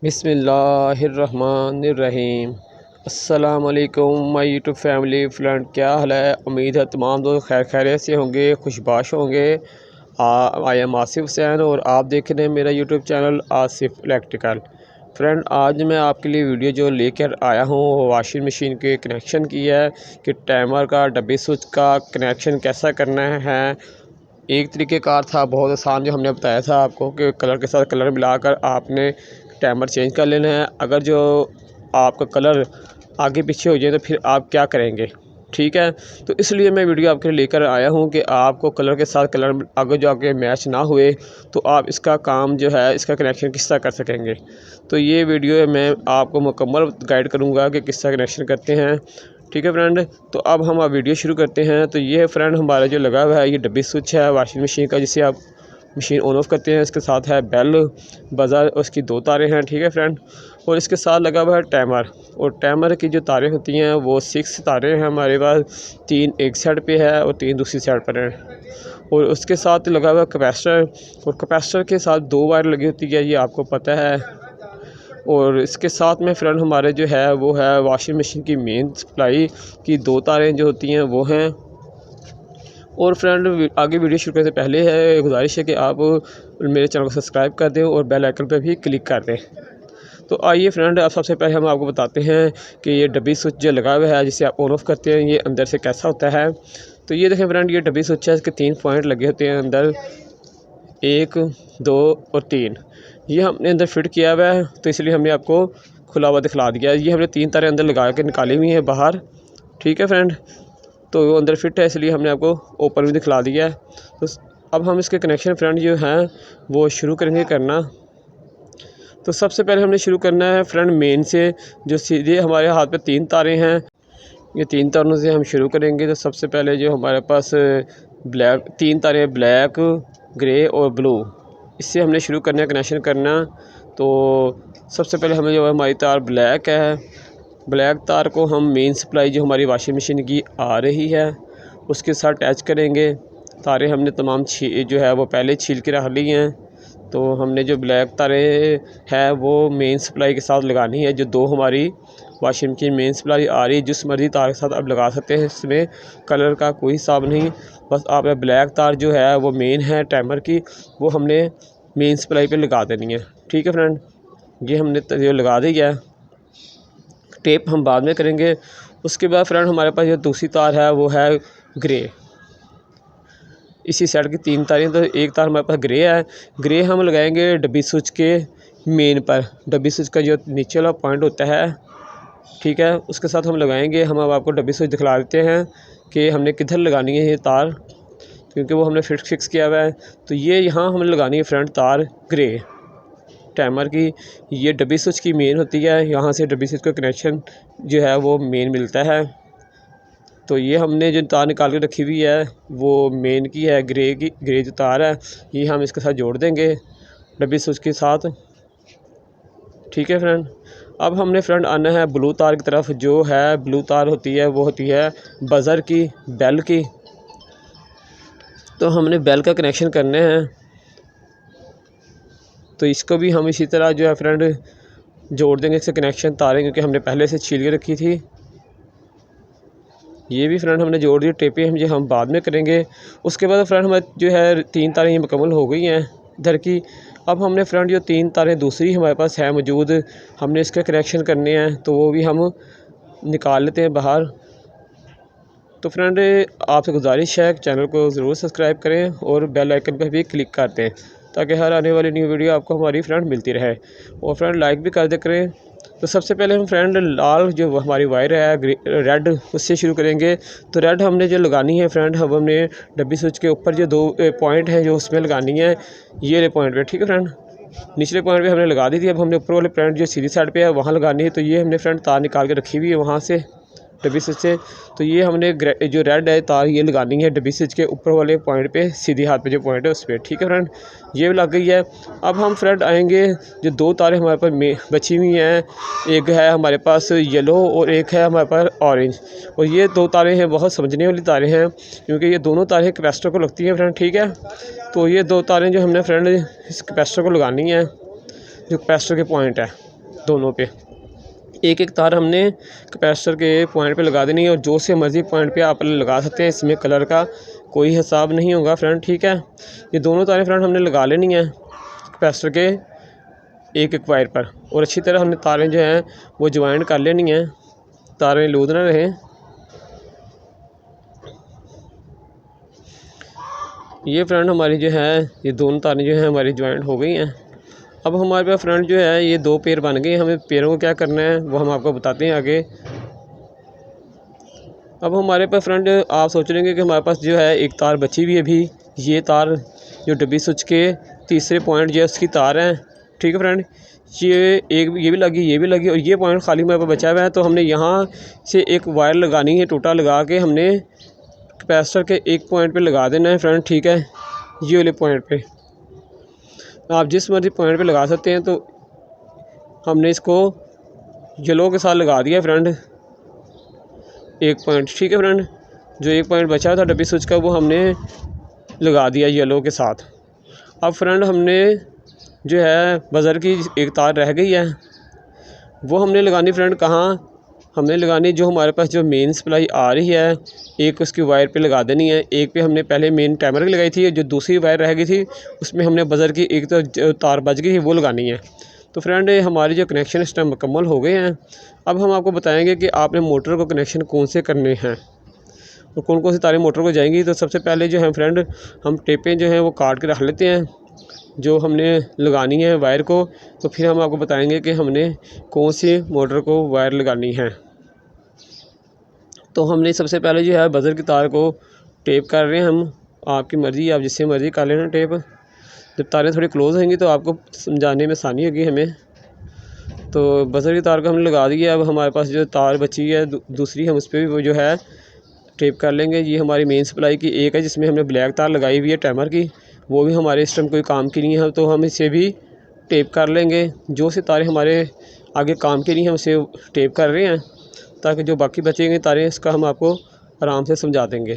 बिस्मिल्लाहिर्रहमानिर्रहीम। अस्सलाम वालेकुम माय यूट्यूब फैमिली फ्रेंड, क्या हाल है। उम्मीद है तमाम दोस्त खैर खैरियत से होंगे, खुशबाश होंगे। आई एम आसिफ हुसैन और आप देख रहे हैं मेरा YouTube channel Asif electrical. Friend, आज मैं आपके लिए वीडियो जो लेकर आया हूँ वाशिंग मशीन के कनेक्शन की है कि टाइमर का डब्बी स्विच का कनेक्शन कैसा करना है। एक तरीक़ेकार था बहुत आसान, जो हमने बताया था आपको कि कलर के साथ कलर मिलाकर आपने टाइमर चेंज कर लेना है। अगर जो आपका कलर आगे पीछे हो जाए तो फिर आप क्या करेंगे, ठीक है। तो इसलिए मैं वीडियो आपके लिए लेकर आया हूँ कि आपको कलर के साथ कलर आगे जाके मैच ना हुए तो आप इसका काम जो है, इसका कनेक्शन किस तरह कर सकेंगे। तो ये वीडियो मैं आपको मुकम्मल गाइड करूँगा कि किस तरह कनेक्शन करते हैं, ठीक है फ्रेंड। तो अब हम वीडियो शुरू करते हैं। तो ये फ्रेंड हमारा जो लगा हुआ है, ये डब्बी स्विच है वाशिंग मशीन का, जिसे आप मशीन ऑन ऑफ करते हैं। इसके साथ है बेल, बज़र, उसकी 2 तारें हैं, ठीक है फ्रेंड। और इसके साथ लगा हुआ है टाइमर, और टाइमर की जो तारें होती हैं वो 6 तारें हैं हमारे पास। 3 एक साइड पे है और 3 दूसरी साइड पर है। और उसके साथ लगा हुआ है कैपेसिटर, और कैपेसिटर के साथ 2 वायर लगी होती है, ये आपको पता है। और इसके साथ में फ्रेंड हमारे जो है वो है वाशिंग मशीन की मेन सप्लाई की 2 तारें जो होती हैं वो हैं। और फ्रेंड, आगे वीडियो शुरू करने से पहले है गुजारिश है कि आप मेरे चैनल को सब्सक्राइब कर दें और बेल आइकन पर भी क्लिक कर दें। तो आइए फ्रेंड, अब सबसे पहले हम आपको बताते हैं कि ये डब्बी स्विच जो लगा हुआ है जिसे आप ऑन ऑफ करते हैं, ये अंदर से कैसा होता है। तो ये देखें फ्रेंड, ये डब्बी स्विच है, इसके 3 पॉइंट लगे होते हैं अंदर, 1, 2 और 3। ये हमने अंदर फिट किया हुआ है, तो इसलिए हमने आपको खुला हुआ दिखला दिया। ये हमने 3 तारें अंदर लगा के निकाली हुई हैं बाहर, ठीक है फ्रेंड। तो वो अंदर फिट है, इसलिए हमने आपको ओपन भी दिखला दिया है। तो अब हम इसके कनेक्शन फ्रेंड जो हैं वो शुरू करेंगे करना। तो सबसे पहले हमने शुरू करना है फ्रेंड मेन से, जो सीधे हमारे हाथ पे 3 तारें हैं, ये 3 तारों से हम शुरू करेंगे। तो सबसे पहले जो हमारे पास 3 तारें ब्लैक, ग्रे और ब्लू, इससे हमने शुरू करना है कनेक्शन करना। तो सबसे पहले हमें जो हमारी तार ब्लैक है, ब्लैक तार को हम मेन सप्लाई जो हमारी वाशिंग मशीन की आ रही है उसके साथ अटैच करेंगे। तारें हमने तमाम जो है वो पहले छील के रख ली हैं। तो हमने जो ब्लैक तारें हैं वो मेन सप्लाई के साथ लगानी है। जो 2 हमारी वाशिंग मशीन मेन सप्लाई आ रही है, जिस मर्जी तार के साथ आप लगा सकते हैं, इसमें कलर का कोई हिसाब नहीं। बस आप ब्लैक तार जो है वो मेन है टाइमर की, वो हमने मेन सप्लाई पे लगा देनी है, ठीक है फ्रेंड। ये हमने जो लगा दी है, टेप हम बाद में करेंगे। उसके बाद फ्रेंड हमारे पास जो दूसरी तार है वो है ग्रे। इसी साइड की 3 तारें, तो एक तार हमारे पास ग्रे है। ग्रे हम लगाएंगे डब्बी स्विच के मेन पर, डब्बी स्विच का जो नीचे वाला पॉइंट होता है, ठीक है, उसके साथ हम लगाएंगे। हम अब आपको डब्बी स्विच दिखला देते हैं कि हमने किधर लगानी है ये तार, क्योंकि वो हमने फिक्स किया हुआ है। तो ये यहाँ हमने लगानी है फ्रेंड तार ग्रे टाइमर की। ये डब्बी स्विच की मेन होती है, यहाँ से डब्बी स्विच का कनेक्शन जो है वो मेन मिलता है। तो ये हमने जो तार निकाल के रखी हुई है वो मेन की है, ग्रे जो तार है ये हम इसके साथ जोड़ देंगे डब्बी स्विच के साथ, ठीक है फ्रेंड। अब हमने फ्रेंड आना है ब्लू तार की तरफ। जो है ब्लू तार होती है वो होती है बज़र की, बेल की। तो हमने बेल का कनेक्शन करने हैं। तो इसको भी हम इसी तरह जो है फ्रेंड जोड़ देंगे इससे कनेक्शन तारें, क्योंकि हमने पहले से छील के रखी थी। ये भी फ्रेंड हमने जोड़ दी। टेपे हम बाद में करेंगे। उसके बाद फ्रेंड हमारे जो है 3 तारें ये मुकम्मल हो गई हैं इधर की। अब हमने फ्रेंड जो 3 तारें दूसरी हमारे पास है मौजूद, हमने इसके कनेक्शन करने हैं, तो वो भी हम निकाल लेते हैं बाहर। तो फ्रेंड, आपसे गुजारिश है कि चैनल को ज़रूर सब्सक्राइब करें और बेल आइकन पर भी क्लिक कर दें, ताकि हर आने वाली न्यू वीडियो आपको हमारी फ्रेंड मिलती रहे। और फ्रेंड लाइक भी कर दे करें। तो सबसे पहले हम फ्रेंड लाल जो हमारी वायर है रेड, उससे शुरू करेंगे। तो रेड हमने जो लगानी है फ्रेंड, अब हमने डब्बी स्विच के ऊपर जो 2 पॉइंट हैं जो उसमें लगानी है, ये पॉइंट पे, ठीक है फ्रेंड। निचले पॉइंट पे हमने लगा दी थी। अब हमने ऊपर वाले पॉइंट जो सीधी साइड पे है वहाँ लगानी है। तो ये हमने फ्रेंड तार निकाल के रखी हुई है वहाँ से डब्बी स्विच से। तो ये हमने जो रेड है तार ये लगानी है डब्बी स्विच के ऊपर वाले पॉइंट पे, सीधे हाथ पे जो पॉइंट है उस पर, ठीक है फ्रेंड। ये लग गई है। अब हम फ्रेंड आएंगे, जो 2 तारें हमारे पास बची हुई हैं, एक है हमारे पास येलो और एक है हमारे पास ऑरेंज। और ये 2 तारें हैं, बहुत समझने वाली तारें हैं, क्योंकि ये दोनों तारें कैपेसिटर को लगती हैं फ्रेंड, ठीक है। तो ये 2 तारें जो हमने फ्रेंड इस कैपेसिटर को लगानी है, जो कैपेसिटर के पॉइंट है। दोनों पे एक एक तार हमने कैपेसिटर के पॉइंट पे लगा देनी है और जो से मर्ज़ी पॉइंट पे आप लगा सकते हैं। इसमें कलर का कोई हिसाब नहीं होगा फ्रेंड, ठीक है। ये दोनों तारें फ्रेंड हमने लगा लेनी है कैपेसिटर के एक एक वायर पर और अच्छी तरह हमने तारें जो हैं वो ज्वाइन कर लेनी हैं, तारें लूज ना रहें। ये फ्रेंड हमारी जो है ये दोनों तारें जो हैं हमारी ज्वाइंट हो गई हैं। अब हमारे पास फ्रेंड जो है ये दो पेयर बन गए। हमें पेयरों को क्या करना है वो हम आपको बताते हैं आगे। अब हमारे पास फ्रेंड आप सोच लेंगे कि हमारे पास जो है एक तार बची हुई है अभी, ये तार जो डब्बी स्विच के तीसरे पॉइंट जो है उसकी तार है, ठीक है फ्रेंड। ये एक ये भी लगी, ये भी लगी और ये पॉइंट खाली हमारे पास बचा हुआ है। तो हमने यहाँ से एक वायर लगानी है, टोटा लगा के हमने कैपेसिटर के एक पॉइंट पे लगा देना है फ्रेंड, ठीक है। ये वाले पॉइंट पे आप जिस मर्जी पॉइंट पे लगा सकते हैं। तो हमने इसको येलो के साथ लगा दिया फ्रेंड एक पॉइंट, ठीक है फ्रेंड। जो एक पॉइंट बचा था डब्बी स्विच का वो हमने लगा दिया येलो के साथ। अब फ्रेंड हमने जो है बज़र की एक तार रह गई है, वो हमने लगानी फ्रेंड कहाँ, हमने लगानी जो हमारे पास जो मेन सप्लाई आ रही है एक उसकी वायर पे लगा देनी है। एक पे हमने पहले मेन टाइमर की लगाई थी, जो दूसरी वायर रह गई थी उसमें हमने बज़र की एक तो जो तार बच गई थी वो लगानी है। तो फ्रेंड हमारे जो कनेक्शन इस टाइम मुकम्मल हो गए हैं। अब हम आपको बताएंगे कि आपने मोटर को कनेक्शन कौन से करने हैं और कौन कौन सी तारें मोटर को जाएंगी। तो सबसे पहले जो है फ्रेंड हम टेपें जो हैं वो काट के रख लेते हैं जो हमने लगानी है वायर को। तो फिर हम आपको बताएंगे कि हमने कौन सी मोटर को वायर लगानी है। तो हमने सबसे पहले जो है बज़र की तार को टेप कर रहे हैं हम, आपकी मर्ज़ी, आप जिससे मर्ज़ी कर लेना टेप। जब तारें थोड़ी क्लोज़ होंगी तो आपको समझाने में आसानी होगी हमें। तो बज़र की तार को हमने लगा दी है। अब हमारे पास जो तार बची है दूसरी, हम उस पर भी वो जो है टेप कर लेंगे। ये हमारी मेन सप्लाई की एक है जिसमें हमने ब्लैक तार लगाई हुई है टाइमर की, वो भी हमारे इस टाइम कोई काम की नहीं है। तो हम इसे भी टेप कर लेंगे। जो से तारें हमारे आगे काम की नहीं है उसे टेप कर रहे हैं ताकि जो बाकी बचेंगे तारें इसका हम आपको आराम से समझा देंगे।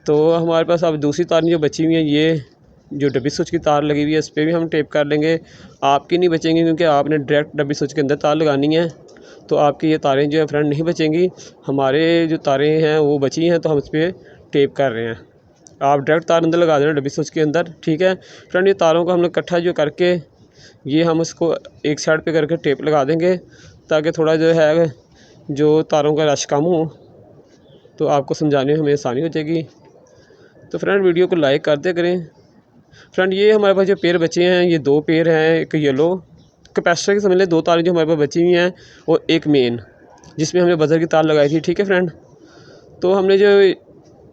तो हमारे पास अब दूसरी तारें जो बची हुई हैं ये जो डब्बी स्विच की तार लगी हुई है इस पर भी हम टेप कर लेंगे। आपकी नहीं बचेंगी क्योंकि आपने डायरेक्ट डब्बी स्विच के अंदर तार लगानी है। तो आपकी ये तारें जो है फ्रेंड नहीं बचेंगी। हमारे जो तारें हैं वो बची हैं तो हम इस पर टेप कर रहे हैं। आप डायरेक्ट तार अंदर लगा देना डब्बी स्विच के अंदर, ठीक है फ्रेंड। ये तारों को हम लोग इकट्ठा जो करके ये हम इसको एक साइड पे करके टेप लगा देंगे ताकि थोड़ा जो है जो तारों का रश कम हो, तो आपको समझाने में हमें आसानी हो जाएगी। तो फ्रेंड वीडियो को लाइक कर दे करें फ्रेंड। ये हमारे पास जो पेयर बचे हैं ये दो पेयर हैं, एक येलो कैपेसिटर की समझ लें दो तारें जो हमारे पास बची हुई हैं और एक मेन जिसमें हमने बज़र की तार लगाई थी, ठीक है फ्रेंड। तो हमने जो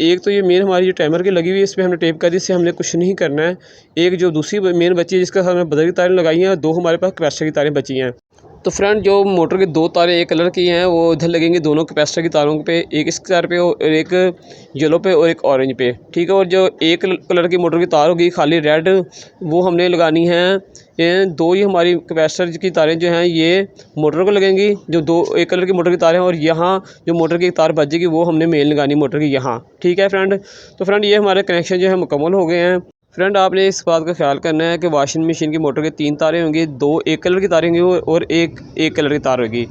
एक तो ये मेन हमारी जो टाइमर की लगी हुई है इस पर हमने टेप कर दी, इससे हमने कुछ नहीं करना है। एक जो दूसरी मेन बची है जिसका हमने बज़र की तारें लगाई हैं, दो हमारे पास कैपेसिटर की तारें बची हैं। तो फ्रेंड जो मोटर की दो तारें एक कलर की हैं वो इधर लगेंगी दोनों कैपेसिटर की तारों पे, एक इस तार पे और एक येलो पे और एक ऑरेंज पे, ठीक है। और जो एक कलर की मोटर की तार होगी खाली रेड, वो हमने लगानी है। ये दो ही हमारी कैपेसिटर की तारें जो हैं ये मोटर को लगेंगी, जो दो एक कलर की मोटर की तारें, और यहाँ जो मोटर की तार बचेगी वो हमने मेन लगानी मोटर की यहाँ, ठीक है फ्रेंड। तो फ्रेंड ये हमारे कनेक्शन जो है मुकम्मल हो गए हैं। फ्रेंड आपने इस बात का ख्याल करना है कि वॉशिंग मशीन की मोटर के तीन तारें होंगी, दो एक कलर की तारें होंगी और एक कलर की तार होगी।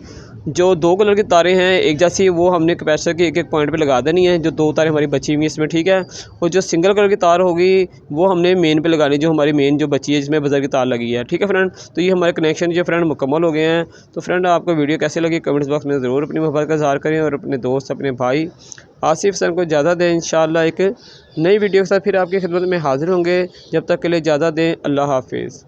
जो दो कलर की तारें हैं एक जैसी वो हमने कैपेसिटर के एक एक पॉइंट पे लगा देनी है, जो दो तारें हमारी बची हुई हैं इसमें, ठीक है। और जो सिंगल कलर की तार होगी वो हमने मेन पे लगानी, जो हमारी मेन जो बची है जिसमें बज़र की तार लगी है, ठीक है फ्रेंड। तो ये हमारे कनेक्शन जो फ्रेंड मुकम्मल हो गए हैं। तो फ्रेंड आपको वीडियो कैसे लगी कमेंट्स बॉक्स में ज़रूर अपनी मोहब्बत का इज़हार करें और अपने दोस्त अपने भाई आसिफ सर को ज़्यादा दें। इंशाअल्लाह एक नई वीडियो के साथ फिर आपकी खिदमत में हाज़िर होंगे। जब तक के लिए ज़्यादा दें। अल्लाह हाफिज़।